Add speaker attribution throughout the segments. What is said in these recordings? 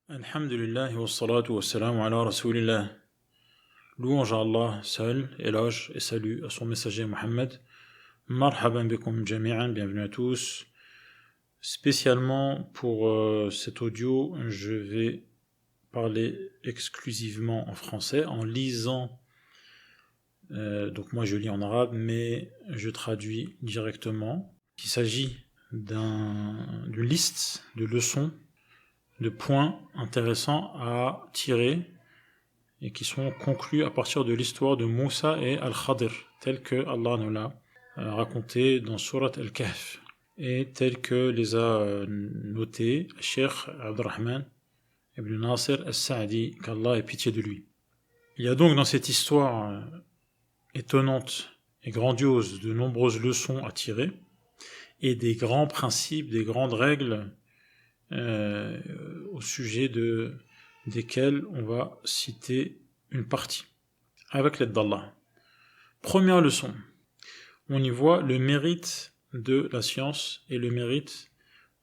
Speaker 1: Alhamdulillah wa salatu wa salam ala rasulillah. Louange à Allah seul, éloge et salut à son messager Mohammed. Marhaban bikum jami'an, bienvenue à tous. Spécialement pour cet audio, je vais parler exclusivement en français, en lisant. Donc moi je lis en arabe, mais je traduis directement. Il s'agit d'une liste de leçons, de points intéressants à tirer et qui sont conclus à partir de l'histoire de Moussa et Al-Khadir, tel que Allah nous l'a raconté dans Surat Al-Kahf et tel que les a notés Cheikh Abdurrahman ibn Nasir As-Sa'di, qu'Allah ait pitié de lui. Il y a donc dans cette histoire étonnante et grandiose de nombreuses leçons à tirer et des grands principes, des grandes règles au sujet desquels on va citer une partie, avec l'aide d'Allah. Première leçon, on y voit le mérite de la science et le mérite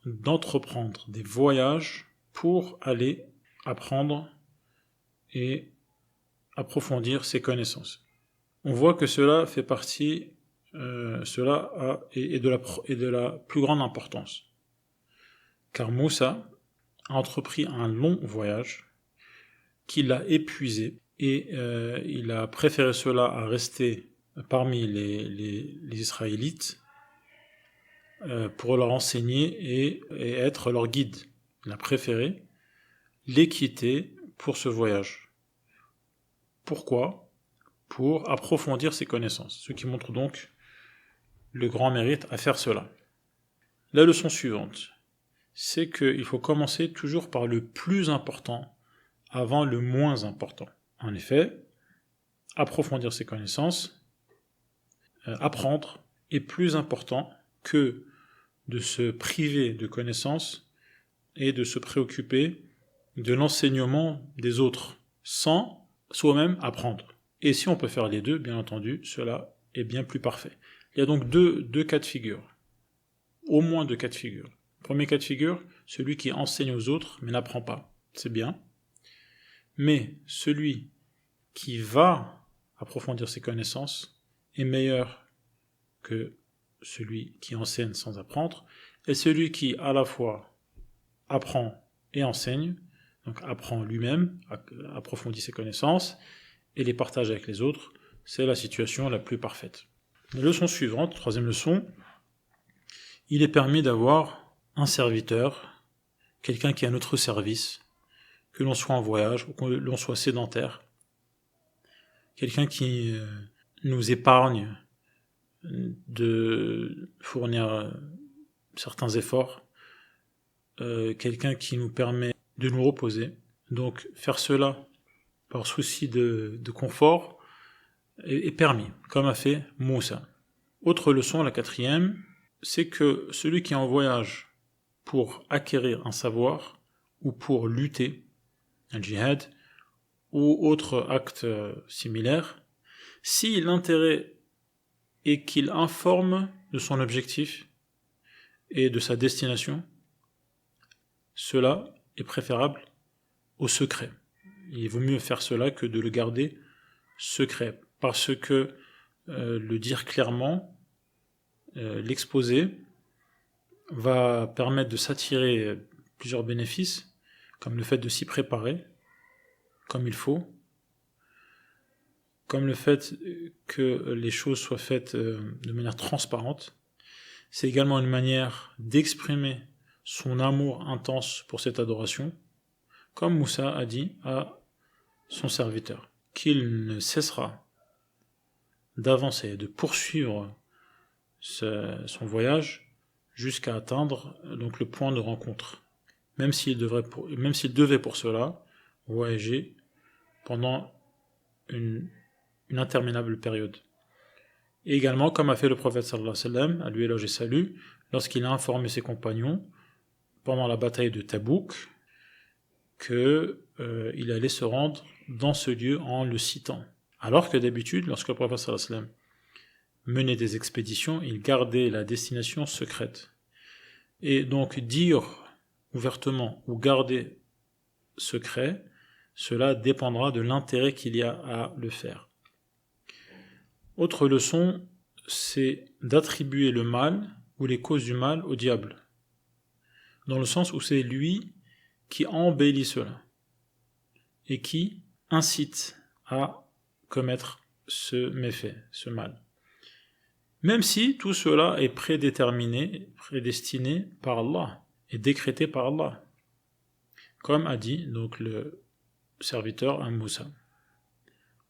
Speaker 1: d'entreprendre des voyages pour aller apprendre et approfondir ses connaissances. On voit que cela fait partie, est de la plus grande importance. Car Moussa a entrepris un long voyage qui l'a épuisé et il a préféré cela à rester parmi les Israélites pour leur enseigner et être leur guide. Il a préféré les quitter pour ce voyage. Pourquoi ? Pour approfondir ses connaissances, ce qui montre donc le grand mérite à faire cela. La leçon suivante, c'est qu'il faut commencer toujours par le plus important avant le moins important. En effet, approfondir ses connaissances, apprendre est plus important que de se priver de connaissances et de se préoccuper de l'enseignement des autres sans soi-même apprendre. Et si on peut faire les deux, bien entendu, cela est bien plus parfait. Il y a donc deux cas de figure, au moins deux cas de figure. Premier cas de figure, celui qui enseigne aux autres mais n'apprend pas, c'est bien. Mais celui qui va approfondir ses connaissances est meilleur que celui qui enseigne sans apprendre, et celui qui à la fois apprend et enseigne, donc apprend lui-même, approfondit ses connaissances et les partage avec les autres, c'est la situation la plus parfaite. La leçon suivante, troisième leçon, il est permis d'avoir un serviteur, quelqu'un qui est à notre service, que l'on soit en voyage ou que l'on soit sédentaire, quelqu'un qui nous épargne de fournir certains efforts, quelqu'un qui nous permet de nous reposer. Donc faire cela par souci de confort est permis, comme a fait Moussa. Autre leçon, la quatrième, c'est que celui qui est en voyage pour acquérir un savoir ou pour lutter, un djihad, ou autre acte similaire, si l'intérêt est qu'il informe de son objectif et de sa destination, cela est préférable au secret. Il vaut mieux faire cela que de le garder secret, parce que le dire clairement, l'exposer, va permettre de s'attirer plusieurs bénéfices, comme le fait de s'y préparer, comme il faut, comme le fait que les choses soient faites de manière transparente. C'est également une manière d'exprimer son amour intense pour cette adoration, comme Moussa a dit à son serviteur, qu'il ne cessera d'avancer, de poursuivre son voyage jusqu'à atteindre donc le point de rencontre, même s'il devait pour cela voyager pendant une interminable période. Et également, comme a fait le prophète sallallahu alayhi wa sallam, à lui éloge et salut, lorsqu'il a informé ses compagnons pendant la bataille de Tabouk qu'il allait se rendre dans ce lieu en le citant. Alors que d'habitude, lorsque le prophète sallallahu alayhi wa sallam menait des expéditions, il gardait la destination secrète. Et donc dire ouvertement ou garder secret, cela dépendra de l'intérêt qu'il y a à le faire. Autre leçon, c'est d'attribuer le mal ou les causes du mal au diable, dans le sens où c'est lui qui embellit cela et qui incite à commettre ce méfait, ce mal. Même si tout cela est prédéterminé, prédestiné par Allah et décrété par Allah, comme a dit donc le serviteur à Moussa.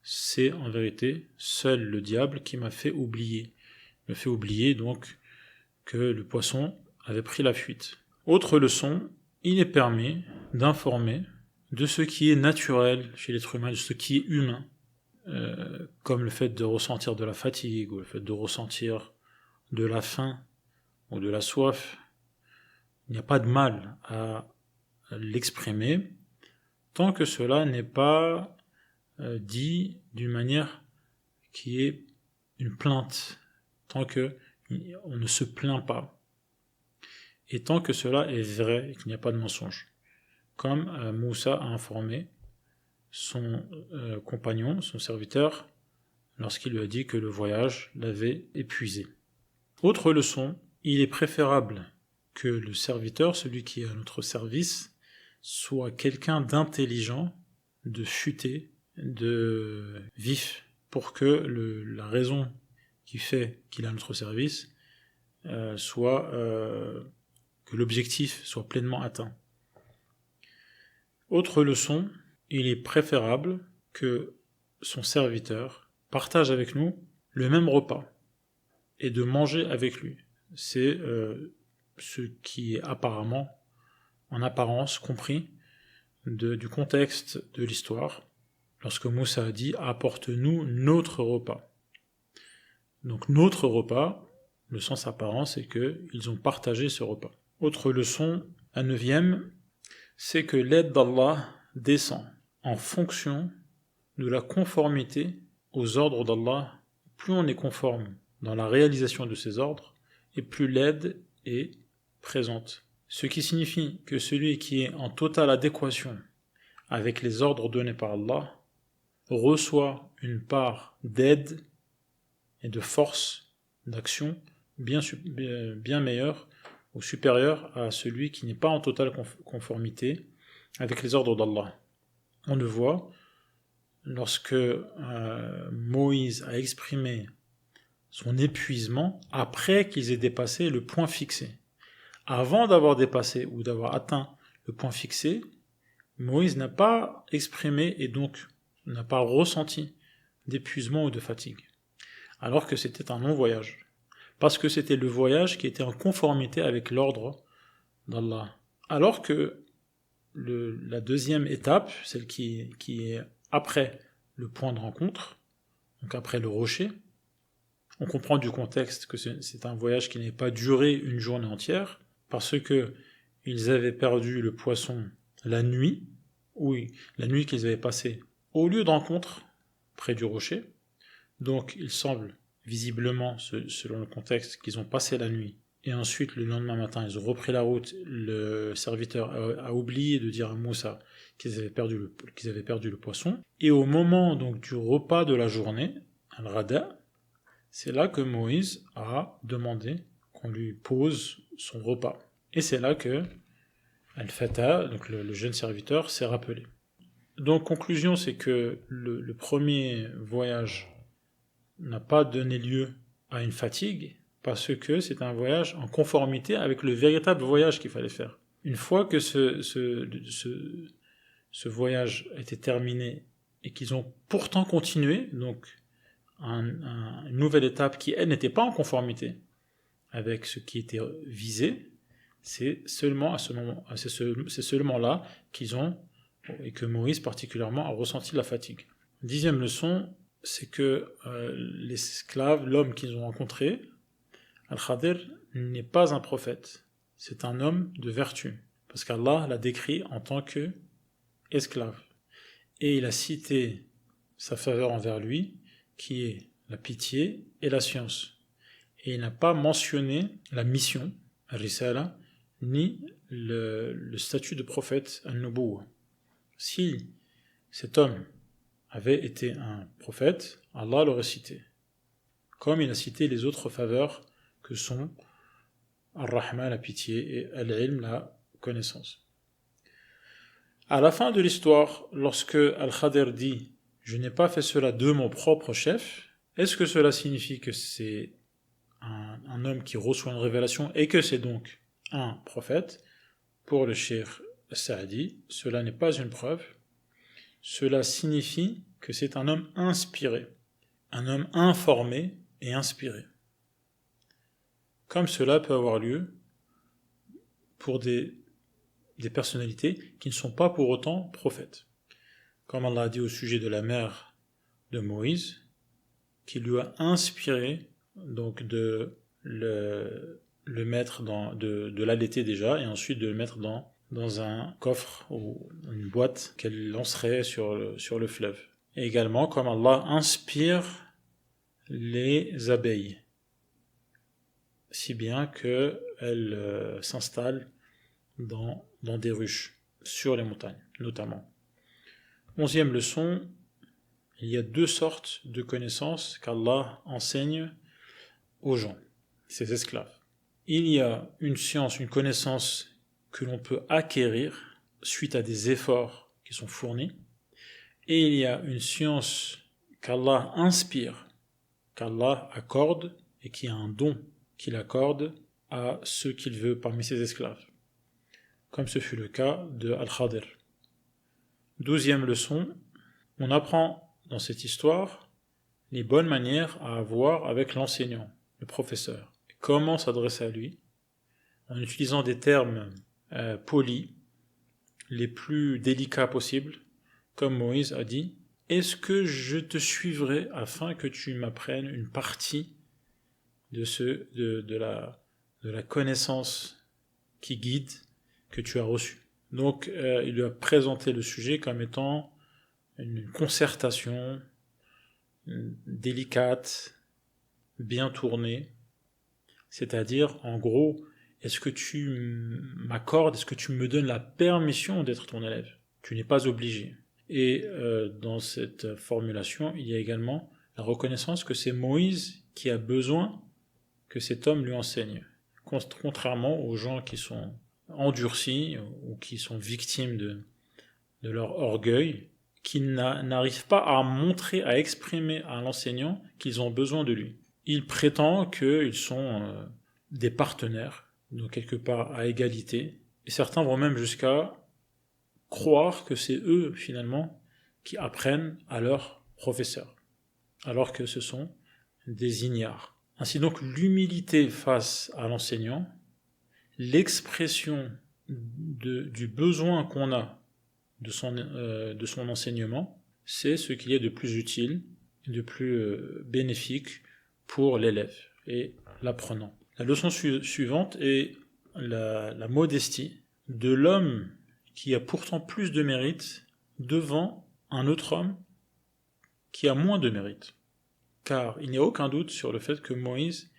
Speaker 1: C'est en vérité seul le diable qui m'a fait oublier. Il me fait oublier donc que le poisson avait pris la fuite. Autre leçon, il est permis d'informer de ce qui est naturel chez l'être humain, de ce qui est humain, comme le fait de ressentir de la fatigue, ou le fait de ressentir de la faim, ou de la soif. Il n'y a pas de mal à l'exprimer, tant que cela n'est pas dit d'une manière qui est une plainte, tant que on ne se plaint pas, et tant que cela est vrai et qu'il n'y a pas de mensonge. Comme Moussa a informé son compagnon, son serviteur, lorsqu'il lui a dit que le voyage l'avait épuisé. Autre leçon, il est préférable que le serviteur, celui qui est à notre service, soit quelqu'un d'intelligent, de futé, de vif, pour que la raison qui fait qu'il est à notre service soit que l'objectif soit pleinement atteint. Autre leçon, il est préférable que son serviteur partage avec nous le même repas et de manger avec lui. C'est ce qui est apparemment, en apparence, compris du contexte de l'histoire, lorsque Moussa a dit « apporte-nous notre repas ». Donc notre repas, le sens apparent, c'est qu'ils ont partagé ce repas. Autre leçon, la 9e, c'est que l'aide d'Allah descend en fonction de la conformité aux ordres d'Allah. Plus on est conforme dans la réalisation de ces ordres, et plus l'aide est présente. Ce qui signifie que celui qui est en totale adéquation avec les ordres donnés par Allah reçoit une part d'aide et de force d'action bien meilleure ou supérieure à celui qui n'est pas en totale conformité avec les ordres d'Allah. On le voit lorsque Moïse a exprimé son épuisement après qu'ils aient dépassé le point fixé. Avant d'avoir dépassé ou d'avoir atteint le point fixé, Moïse n'a pas exprimé et donc n'a pas ressenti d'épuisement ou de fatigue, alors que c'était un long voyage, parce que c'était le voyage qui était en conformité avec l'ordre d'Allah. Alors que la deuxième étape, celle qui est après le point de rencontre, donc après le rocher, on comprend du contexte que c'est un voyage qui n'est pas duré une journée entière, parce que ils avaient perdu le poisson la nuit, la nuit qu'ils avaient passée au lieu de rencontre, près du rocher. Donc il semble visiblement, selon le contexte, qu'ils ont passé la nuit, et ensuite le lendemain matin ils ont repris la route. Le serviteur a oublié de dire à Moussa qu'ils avaient perdu le poisson, et au moment donc du repas de la journée, al-Rada, c'est là que Moïse a demandé qu'on lui pose son repas. Et c'est là que Al-Fata, donc le jeune serviteur, s'est rappelé. Donc, conclusion, c'est que le premier voyage n'a pas donné lieu à une fatigue, parce que c'est un voyage en conformité avec le véritable voyage qu'il fallait faire. Une fois que ce voyage était terminé et qu'ils ont pourtant continué, donc une nouvelle étape qui, elle, n'était pas en conformité avec ce qui était visé, c'est seulement à ce moment, c'est seulement là qu'ils ont, et que Moïse particulièrement, a ressenti la fatigue. 10e leçon, c'est que l'esclave, l'homme qu'ils ont rencontré, Al-Khadir, n'est pas un prophète, c'est un homme de vertu, parce qu'Allah l'a décrit en tant que esclave. Et il a cité sa faveur envers lui, qui est la pitié et la science. Et il n'a pas mentionné la mission, al-Risala, ni le statut de prophète, al-Nubuwa. Si cet homme avait été un prophète, Allah l'aurait cité, comme il a cité les autres faveurs que sont Ar-Rahma, la pitié, et Al-Ilm, la connaissance. À la fin de l'histoire, lorsque Al-Khadir dit « Je n'ai pas fait cela de mon propre chef », est-ce que cela signifie que c'est un homme qui reçoit une révélation et que c'est donc un prophète? Pour le Cheikh Saadi, cela n'est pas une preuve. Cela signifie que c'est un homme inspiré, un homme informé et inspiré. Comme cela peut avoir lieu pour des personnalités qui ne sont pas pour autant prophètes. Comme Allah a dit au sujet de la mère de Moïse, qui lui a inspiré donc de le mettre de l'allaiter déjà, et ensuite de le mettre dans un coffre ou une boîte qu'elle lancerait sur le fleuve. Et également, comme Allah inspire les abeilles, si bien qu'elles s'installent dans des ruches, sur les montagnes notamment. 11e leçon, il y a 2 sortes de connaissances qu'Allah enseigne aux gens, ses esclaves. Il y a une science, une connaissance que l'on peut acquérir suite à des efforts qui sont fournis, et il y a une science qu'Allah inspire, qu'Allah accorde, et qui a un don qu'il accorde à ceux qu'il veut parmi ses esclaves, comme ce fut le cas de Al-Khadir. 12e leçon, on apprend dans cette histoire les bonnes manières à avoir avec l'enseignant, le professeur. Comment s'adresser à lui en utilisant des termes polis, les plus délicats possibles, comme Moïse a dit « Est-ce que je te suivrai afin que tu m'apprennes une partie de la connaissance qui guide que tu as reçue ?» Donc il lui a présenté le sujet comme étant une concertation délicate, bien tournée, c'est-à-dire en gros, est-ce que tu m'accordes, est-ce que tu me donnes la permission d'être ton élève? Tu n'es pas obligé. Et dans cette formulation, il y a également la reconnaissance que c'est Moïse qui a besoin que cet homme lui enseigne, contrairement aux gens qui sont endurcis ou qui sont victimes de leur orgueil, qui n'arrivent pas à montrer, à exprimer à l'enseignant qu'ils ont besoin de lui. Il prétend qu'ils sont des partenaires, donc quelque part à égalité, et certains vont même jusqu'à croire que c'est eux, finalement, qui apprennent à leurs professeurs, alors que ce sont des ignares. Ainsi donc, l'humilité face à l'enseignant, l'expression du besoin qu'on a de son enseignement, c'est ce qu'il y a de plus utile, de plus bénéfique pour l'élève et l'apprenant. La leçon suivante est la modestie de l'homme qui a pourtant plus de mérite devant un autre homme qui a moins de mérite. Car il n'y a aucun doute sur le fait que Moïse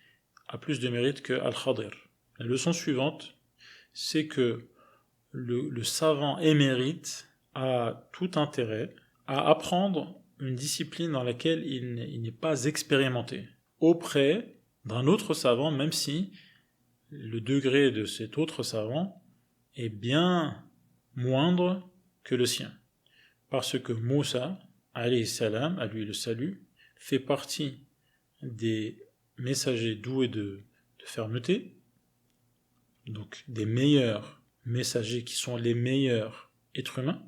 Speaker 1: a plus de mérite que Al-Khadir. La leçon suivante, c'est que le savant émérite a tout intérêt à apprendre une discipline dans laquelle il n'est pas expérimenté, auprès d'un autre savant, même si le degré de cet autre savant est bien moindre que le sien. Parce que Moussa, alayhi salam, à lui le salut, fait partie des messagers doués de fermeté, donc des meilleurs messagers qui sont les meilleurs êtres humains.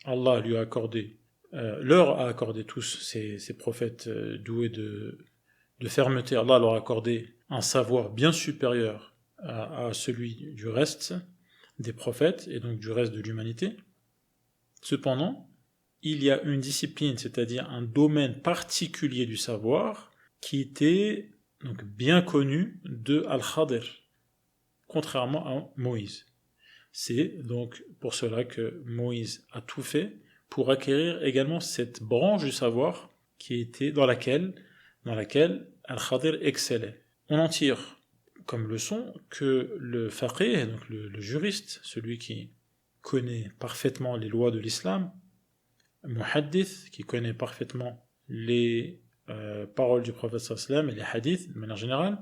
Speaker 1: Allah lui a accordé, leur a accordé tous ces prophètes doués de fermeté. Allah leur a accordé un savoir bien supérieur à celui du reste des prophètes et donc du reste de l'humanité. Cependant, il y a une discipline, c'est-à-dire un domaine particulier du savoir qui était donc bien connu de Al-Khadir, contrairement à Moïse. C'est donc pour cela que Moïse a tout fait pour acquérir également cette branche du savoir qui était dans laquelle Al-Khadir excellait. On en tire comme leçon que le faqih, donc le juriste, celui qui connaît parfaitement les lois de l'islam, muhaddith, qui connaît parfaitement les paroles du prophète sallam et les hadiths de manière générale,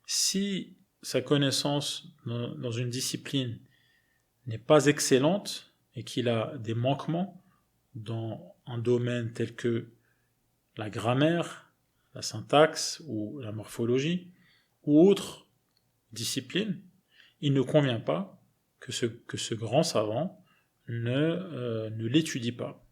Speaker 1: si sa connaissance dans une discipline n'est pas excellente et qu'il a des manquements dans un domaine tel que la grammaire, la syntaxe ou la morphologie ou autre discipline, il ne convient pas que ce grand savant ne l'étudie pas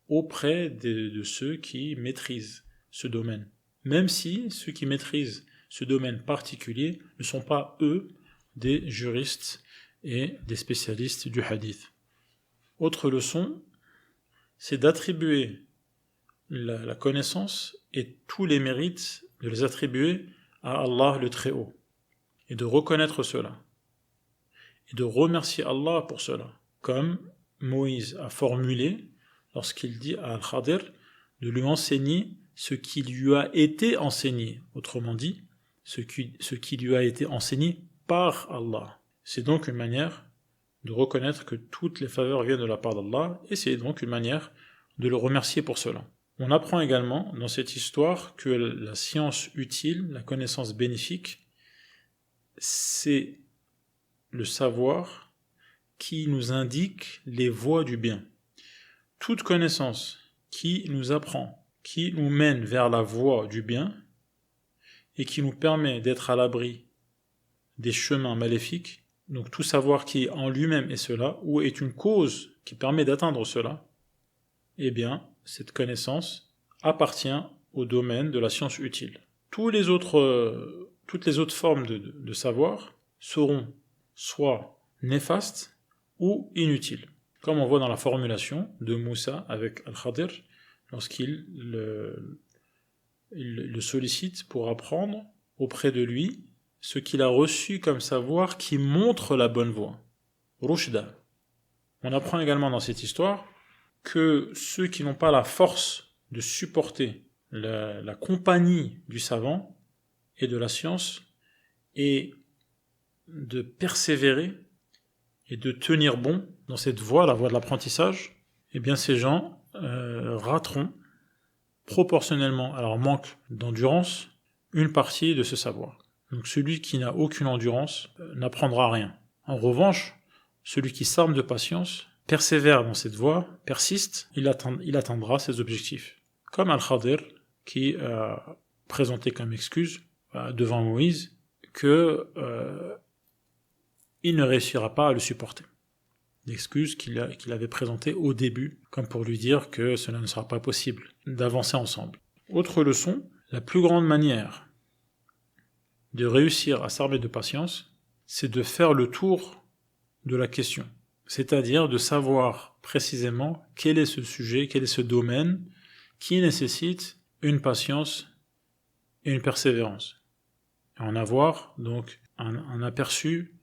Speaker 1: auprès de ceux qui maîtrisent ce domaine. Même si ceux qui maîtrisent ce domaine particulier ne sont pas, eux, des juristes et des spécialistes du hadith. Autre leçon, c'est d'attribuer la connaissance et tous les mérites, de les attribuer à Allah le Très-Haut, et de reconnaître cela, et de remercier Allah pour cela, comme Moïse a formulé lorsqu'il dit à Al-Khadir de lui enseigner ce qui lui a été enseigné, autrement dit, ce qui lui a été enseigné par Allah. C'est donc une manière de reconnaître que toutes les faveurs viennent de la part d'Allah, et c'est donc une manière de le remercier pour cela. On apprend également dans cette histoire que la science utile, la connaissance bénéfique, c'est le savoir qui nous indique les voies du bien. Toute connaissance qui nous apprend, qui nous mène vers la voie du bien et qui nous permet d'être à l'abri des chemins maléfiques, donc tout savoir qui en lui-même est cela, ou est une cause qui permet d'atteindre cela, eh bien, cette connaissance appartient au domaine de la science utile. Toutes les autres formes de savoir seront soit néfastes ou inutiles. Comme on voit dans la formulation de Moussa avec Al-Khadir, lorsqu'il le sollicite pour apprendre auprès de lui ce qu'il a reçu comme savoir qui montre la bonne voie. Rushda. On apprend également dans cette histoire que ceux qui n'ont pas la force de supporter la compagnie du savant et de la science et de persévérer et de tenir bon dans cette voie, la voie de l'apprentissage, eh bien ces gens rateront proportionnellement à leur manque d'endurance une partie de ce savoir. Donc celui qui n'a aucune endurance n'apprendra rien. En revanche, celui qui s'arme de patience, persévère dans cette voie, persiste, il atteindra ses objectifs. Comme Al-Khadir, qui a présenté comme excuse devant Moïse que il ne réussira pas à le supporter. L'excuse qu'il avait présentée au début, comme pour lui dire que cela ne sera pas possible d'avancer ensemble. Autre leçon, la plus grande manière de réussir à s'armer de patience, c'est de faire le tour de la question. C'est-à-dire de savoir précisément quel est ce sujet, quel est ce domaine qui nécessite une patience et une persévérance. Et en avoir donc un aperçu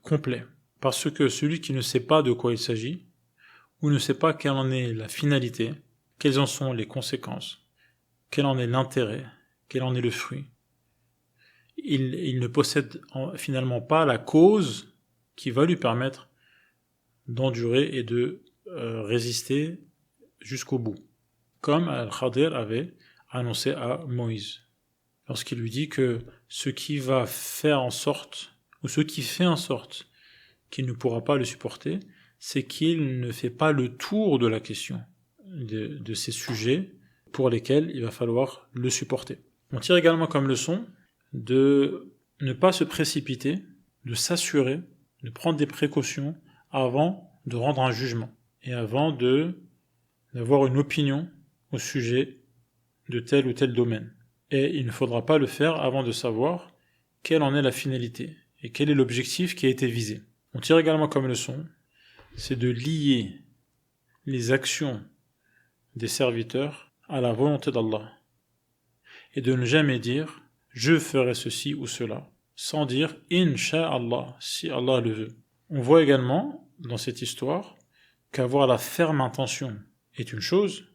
Speaker 1: complet. Parce que celui qui ne sait pas de quoi il s'agit, ou ne sait pas quelle en est la finalité, quelles en sont les conséquences, quel en est l'intérêt, quel en est le fruit, il ne possède finalement pas la cause qui va lui permettre d'endurer et de résister jusqu'au bout. Comme Al-Khadir avait annoncé à Moïse, lorsqu'il lui dit que ce qui va faire en sorte, ou ce qui fait en sorte qu'il ne pourra pas le supporter, c'est qu'il ne fait pas le tour de la question de ces sujets pour lesquels il va falloir le supporter. On tire également comme leçon de ne pas se précipiter, de s'assurer, de prendre des précautions avant de rendre un jugement et avant d'avoir une opinion au sujet de tel ou tel domaine. Et il ne faudra pas le faire avant de savoir quelle en est la finalité et quel est l'objectif qui a été visé. On tire également comme leçon, c'est de lier les actions des serviteurs à la volonté d'Allah et de ne jamais dire « je ferai ceci ou cela » sans dire « Inch'Allah » si Allah le veut. On voit également dans cette histoire qu'avoir la ferme intention est une chose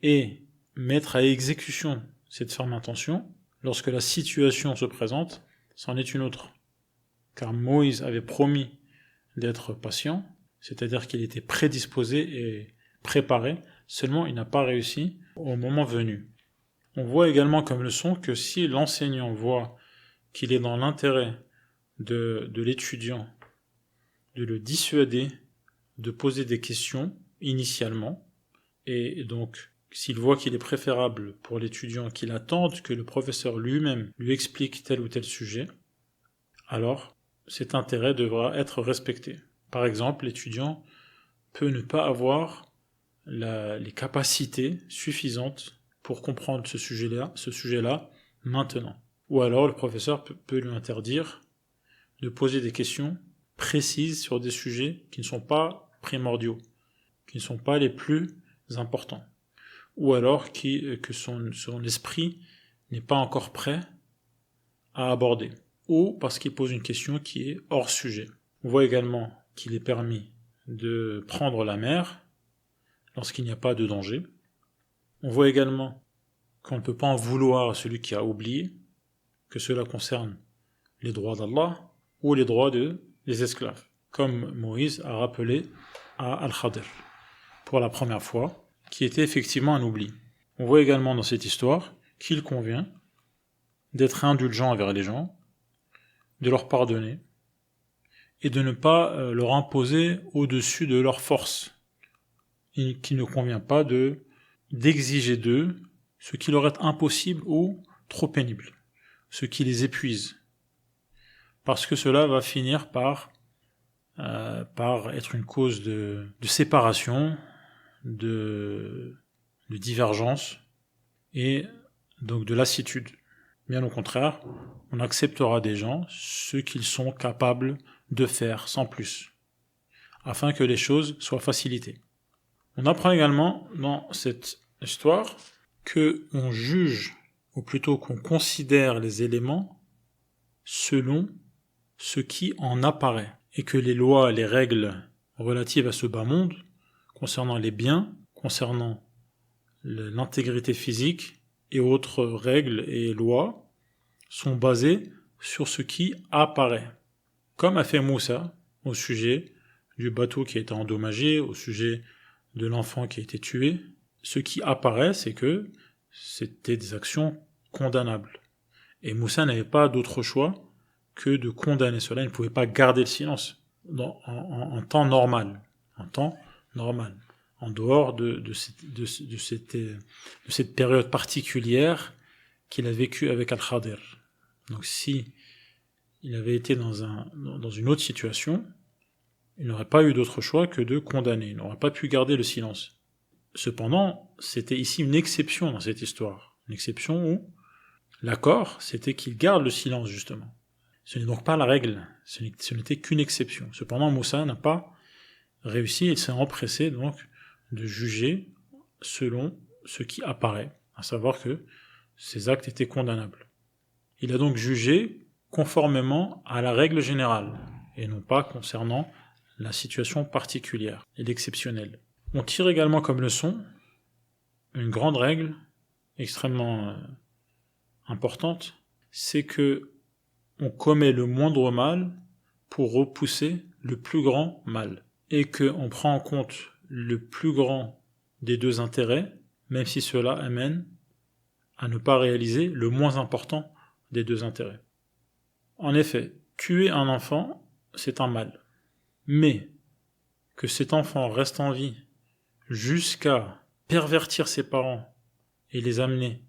Speaker 1: et mettre à exécution cette ferme intention lorsque la situation se présente, c'en est une autre. Car Moïse avait promis d'être patient, c'est-à-dire qu'il était prédisposé et préparé, seulement il n'a pas réussi au moment venu. On voit également comme leçon que si l'enseignant voit qu'il est dans l'intérêt de l'étudiant de le dissuader de poser des questions initialement, et donc s'il voit qu'il est préférable pour l'étudiant qu'il attende que le professeur lui-même lui explique tel ou tel sujet, alors cet intérêt devra être respecté. Par exemple, l'étudiant peut ne pas avoir les capacités suffisantes pour comprendre ce sujet-là maintenant. Ou alors le professeur peut lui interdire de poser des questions précises sur des sujets qui ne sont pas primordiaux, qui ne sont pas les plus importants. Ou alors que son esprit n'est pas encore prêt à aborder. Ou parce qu'il pose une question qui est hors sujet. On voit également qu'il est permis de prendre la mer lorsqu'il n'y a pas de danger. On voit également qu'on ne peut pas en vouloir à celui qui a oublié, que cela concerne les droits d'Allah ou les droits des esclaves, comme Moïse a rappelé à Al-Khadir pour la première fois, qui était effectivement un oubli. On voit également dans cette histoire qu'il convient d'être indulgent envers les gens, de leur pardonner, et de ne pas leur imposer au-dessus de leur force, et qu'il ne convient pas d'exiger d'eux ce qui leur est impossible ou trop pénible, ce qui les épuise, parce que cela va finir par être une cause de séparation, de divergence et donc de lassitude. Bien au contraire, on acceptera des gens ce qu'ils sont capables de faire sans plus, afin que les choses soient facilitées. On apprend également dans cette histoire que on juge, ou plutôt qu'on considère les éléments selon ce qui en apparaît, et que les lois, les règles relatives à ce bas monde, concernant les biens, concernant l'intégrité physique et autres règles et lois, sont basées sur ce qui apparaît. Comme a fait Moussa au sujet du bateau qui a été endommagé, au sujet de l'enfant qui a été tué, ce qui apparaît, c'est que c'était des actions condamnables. Et Moussa n'avait pas d'autre choix que de condamner cela. Il ne pouvait pas garder le silence en temps normal. En temps normal. En dehors de cette période particulière qu'il a vécue avec Al-Khadir. Donc si il avait été dans une autre situation, il n'aurait pas eu d'autre choix que de condamner. Il n'aurait pas pu garder le silence. Cependant, c'était ici une exception dans cette histoire. Une exception où l'accord, c'était qu'il garde le silence, justement. Ce n'est donc pas la règle, ce n'était qu'une exception. Cependant, Moussa n'a pas réussi, il s'est empressé donc de juger selon ce qui apparaît, à savoir que ces actes étaient condamnables. Il a donc jugé conformément à la règle générale, et non pas concernant la situation particulière et l'exceptionnel. On tire également comme leçon une grande règle extrêmement importante, c'est que on commet le moindre mal pour repousser le plus grand mal, et qu'on prend en compte le plus grand des deux intérêts, même si cela amène à ne pas réaliser le moins important des deux intérêts. En effet, tuer un enfant, c'est un mal. Mais que cet enfant reste en vie jusqu'à pervertir ses parents et les amener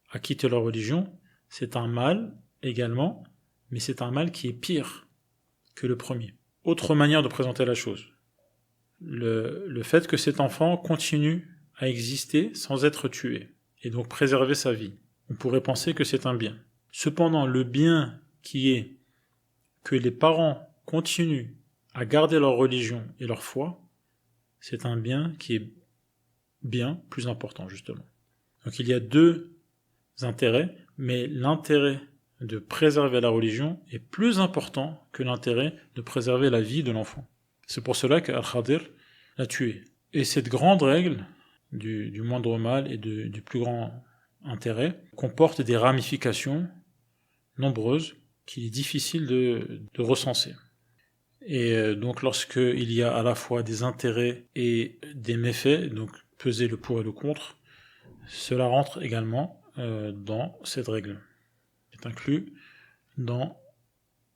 Speaker 1: à quitter leur religion, c'est un mal également, mais c'est un mal qui est pire que le premier. Autre manière de présenter la chose. Le fait que cet enfant continue à exister sans être tué, et donc préserver sa vie. On pourrait penser que c'est un bien. Cependant, le bien qui est que les parents continuent à garder leur religion et leur foi, c'est un bien qui est bien plus important, justement. Donc il y a deux intérêts, mais l'intérêt de préserver la religion est plus important que l'intérêt de préserver la vie de l'enfant. C'est pour cela qu'Al-Khadir l'a tué. Et cette grande règle du moindre mal et du plus grand intérêt comporte des ramifications nombreuses qu'il est difficile de recenser. Et donc lorsqu'il y a à la fois des intérêts et des méfaits, donc peser le pour et le contre, cela rentre également dans cette règle. C'est inclus dans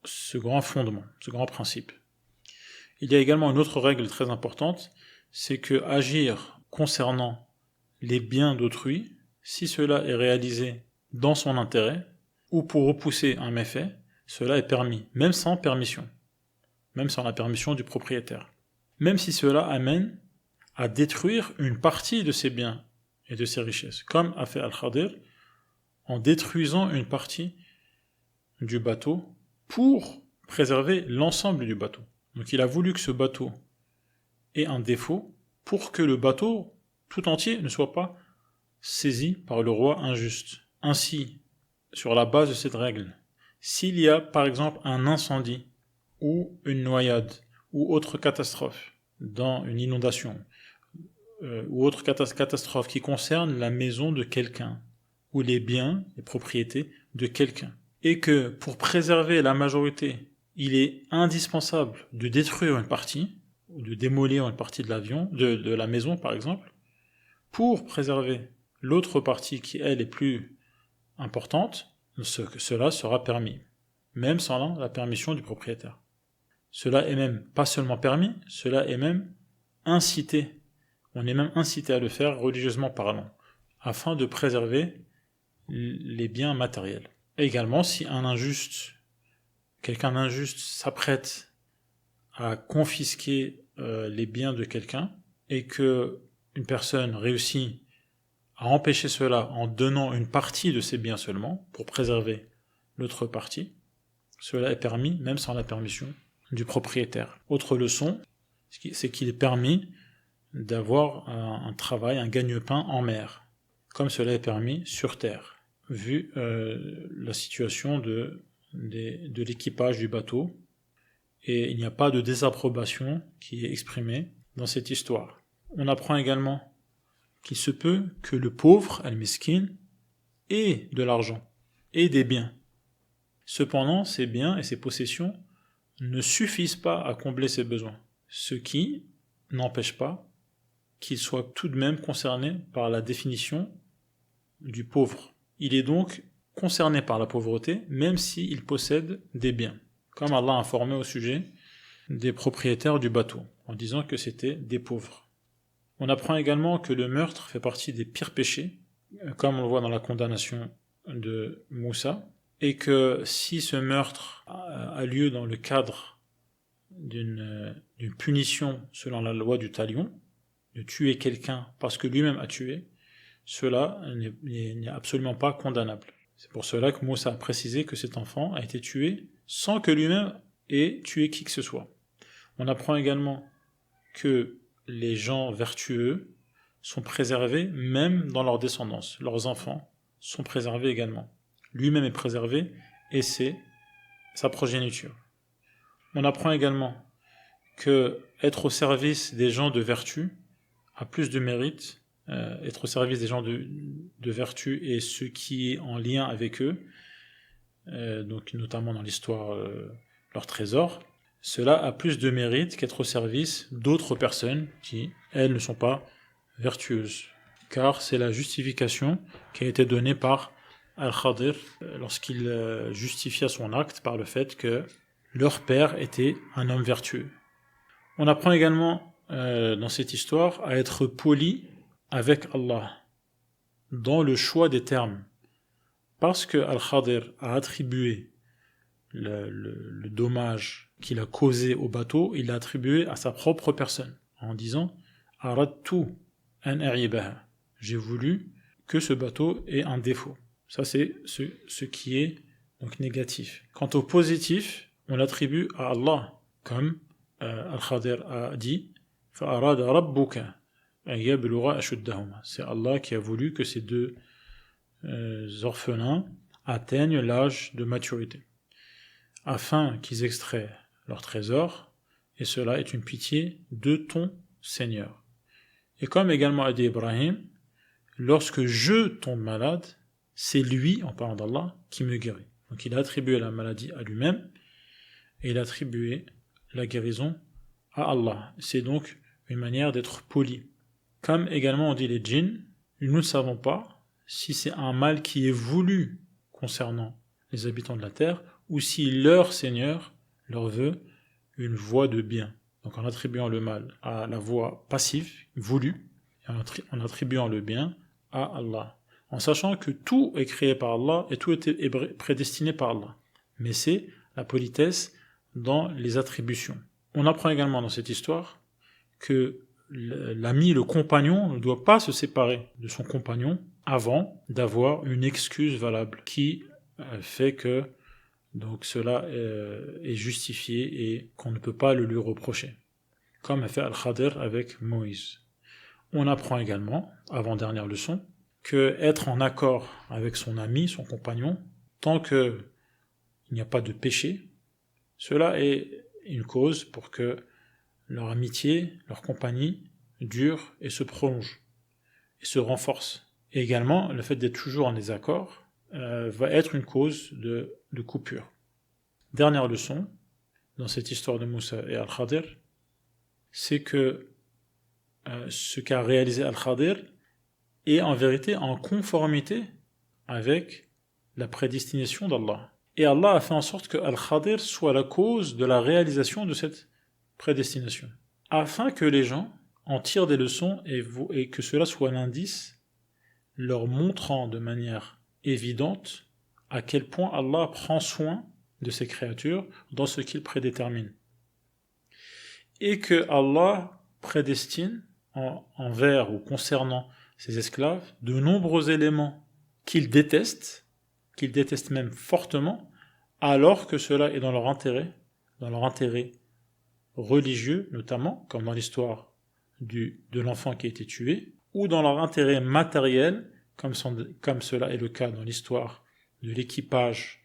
Speaker 1: ce grand fondement, ce grand principe. Il y a également une autre règle très importante, c'est que agir concernant les biens d'autrui, si cela est réalisé dans son intérêt ou pour repousser un méfait, cela est permis, même sans permission, même sans la permission du propriétaire. Même si cela amène à détruire une partie de ses biens et de ses richesses, comme a fait Al-Khadir en détruisant une partie du bateau pour préserver l'ensemble du bateau. Donc il a voulu que ce bateau ait un défaut pour que le bateau tout entier ne soit pas saisi par le roi injuste. Ainsi, sur la base de cette règle, s'il y a par exemple un incendie ou une noyade ou autre catastrophe dans une inondation ou autre catastrophe qui concerne la maison de quelqu'un ou les biens, les propriétés de quelqu'un, et que pour préserver la majorité, il est indispensable de détruire une partie, ou de démolir une partie de l'avion, de la maison par exemple, pour préserver l'autre partie qui elle est plus importante, cela sera permis, même sans la permission du propriétaire. Cela est même pas seulement permis, cela est même incité. On est même incité à le faire religieusement parlant, afin de préserver les biens matériels. Et également, si quelqu'un d'injuste s'apprête à confisquer les biens de quelqu'un, et que une personne réussit à empêcher cela en donnant une partie de ses biens seulement, pour préserver l'autre partie, cela est permis même sans la permission du propriétaire. Autre leçon, c'est qu'il est permis d'avoir un travail, un gagne-pain en mer, comme cela est permis sur terre, vu la situation de l'équipage du bateau, et il n'y a pas de désapprobation qui est exprimée dans cette histoire. On apprend également qu'il se peut que le pauvre, al-miskin, ait de l'argent, ait des biens. Cependant, ces biens et ces possessions ne suffisent pas à combler ses besoins, ce qui n'empêche pas qu'il soit tout de même concerné par la définition du pauvre. Il est donc concerné par la pauvreté, même s'il possède des biens, comme Allah a informé au sujet des propriétaires du bateau, en disant que c'était des pauvres. On apprend également que le meurtre fait partie des pires péchés, comme on le voit dans la condamnation de Moussa, et que si ce meurtre a lieu dans le cadre d'une punition selon la loi du talion, de tuer quelqu'un parce que lui-même a tué, cela n'est absolument pas condamnable. C'est pour cela que Moussa a précisé que cet enfant a été tué sans que lui-même ait tué qui que ce soit. On apprend également que les gens vertueux sont préservés même dans leur descendance. Leurs enfants sont préservés également. Lui-même est préservé et c'est sa progéniture. On apprend également que être au service des gens de vertu a plus de mérite, être au service des gens de vertu et ce qui est en lien avec eux, donc notamment dans l'histoire leur trésor, cela a plus de mérite qu'être au service d'autres personnes qui, elles, ne sont pas vertueuses. Car c'est la justification qui a été donnée par Al-Khadir lorsqu'il justifia son acte par le fait que leur père était un homme vertueux. On apprend également dans cette histoire à être poli avec Allah dans le choix des termes, parce que Al-Khadir a attribué le dommage qu'il a causé au bateau, il l'a attribué à sa propre personne en disant Aradtu an a'ibaha, j'ai voulu que ce bateau ait un défaut. Ça c'est ce qui est donc négatif. Quant au positif, on l'attribue à Allah, comme Al-Khadir a dit فَأَرَادَ رَبُّكَ أَن يَبْلُغَ أَشُدَّهُمَا. C'est Allah qui a voulu que ces deux orphelins atteignent l'âge de maturité, afin qu'ils extraient leur trésor, et cela est une pitié de ton Seigneur. Et comme également a dit Ibrahim, lorsque je tombe malade, c'est lui, en parlant d'Allah, qui me guérit. Donc il a attribué la maladie à lui-même, et il a attribué la guérison à Allah. C'est donc une manière d'être poli. Comme également on dit les djinns, nous ne savons pas si c'est un mal qui est voulu concernant les habitants de la terre ou si leur Seigneur leur veut une voie de bien. Donc en attribuant le mal à la voie passive, voulue, et en attribuant le bien à Allah. En sachant que tout est créé par Allah et tout est prédestiné par Allah. Mais c'est la politesse dans les attributions. On apprend également dans cette histoire que l'ami, le compagnon, ne doit pas se séparer de son compagnon avant d'avoir une excuse valable qui fait que donc cela est justifié et qu'on ne peut pas le lui reprocher. Comme a fait Al-Khadir avec Moïse. On apprend également, avant-dernière leçon, que être en accord avec son ami, son compagnon, tant qu'il n'y a pas de péché, cela est une cause pour que leur amitié, leur compagnie dure et se prolonge et se renforce. Et également, le fait d'être toujours en désaccord va être une cause de coupure. Dernière leçon, dans cette histoire de Moussa et Al-Khadir, c'est que ce qu'a réalisé Al-Khadir est en vérité en conformité avec la prédestination d'Allah. Et Allah a fait en sorte que Al-Khadir soit la cause de la réalisation de cette prédestination, afin que les gens en tirent des leçons et que cela soit l'indice leur montrant de manière évidente à quel point Allah prend soin de ses créatures dans ce qu'il prédétermine. Et que Allah prédestine envers ou concernant ses esclaves de nombreux éléments qu'ils détestent même fortement, alors que cela est dans leur intérêt religieux notamment, comme dans l'histoire de l'enfant qui a été tué, ou dans leur intérêt matériel, comme cela est le cas dans l'histoire de l'équipage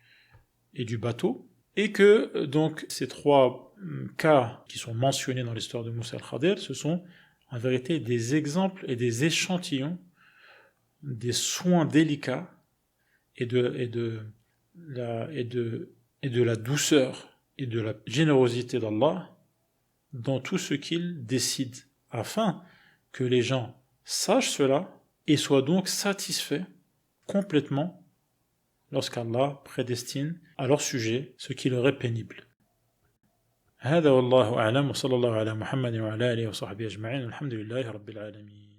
Speaker 1: et du bateau, et que donc ces trois cas qui sont mentionnés dans l'histoire de Moussa al-Khadir, ce sont en vérité des exemples et des échantillons des soins délicats et de la douceur et de la générosité d'Allah dans tout ce qu'il décide, afin que les gens sachent cela et soient donc satisfaits complètement lorsqu'Allah prédestine à leur sujet ce qui leur est pénible. هذا والله أعلم وصلى الله على محمد وعلى آله وصحبه أجمعين والحمد لله رب العالمين.